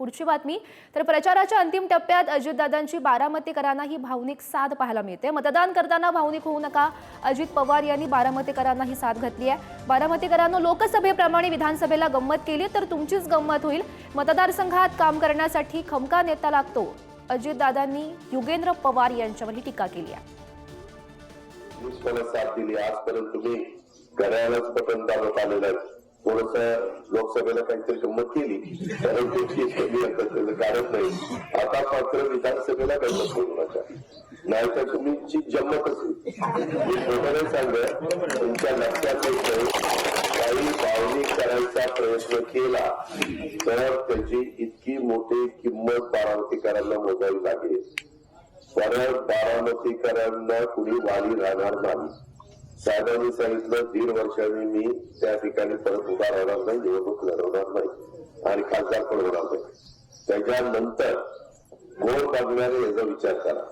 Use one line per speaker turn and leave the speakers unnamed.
पुढची बातमी तर प्रचाराच्या अंतिम टप्प्यात अजितदादांची बारामतीकरांना ही भावनिक साथ पाहायला मिळते। मतदान करताना भावनिक होऊ नका, अजित पवार यांनी बारामतीकरांना ही साथ घातली आहे। बारामतीकरांनो, लोकसभेप्रमाणे विधानसभेला गंमत केली तर तुमचीच गंमत होईल। मतदारसंघात काम करण्यासाठी खमका नेता लागतो, अजितदादांनी युगेंद्र पवार यांच्यावर ही टीका केली आहे।
साथ दिली आजपर्यंत तुम्ही घड्याळालाच बटन दाबत आलेलं आहे। थोडस लोकसभेला काहीतरी गंमत केली कारण नाही, आता मात्र विधानसभेला गंमत करू नका, नाहीतर तुमची जम्मतच मी खोटं सांगत तुमच्या लक्षात येत काही भावनिक करायचा प्रयत्न केला तर त्याची इतकी मोठी किंमत बारामतीकरांना मोजावी लागेल। परत बारामतीकरांना कुणी वाली राहणार नाही। साहेबांनी सांगितलं 1.5 वर्षांनी मी त्या ठिकाणी परत उभा राहणार नाही, निवडणूक लढवणार नाही आणि खासदार पण होणार नाही। त्याच्यानंतर गोड बघणारे याचा विचार करा।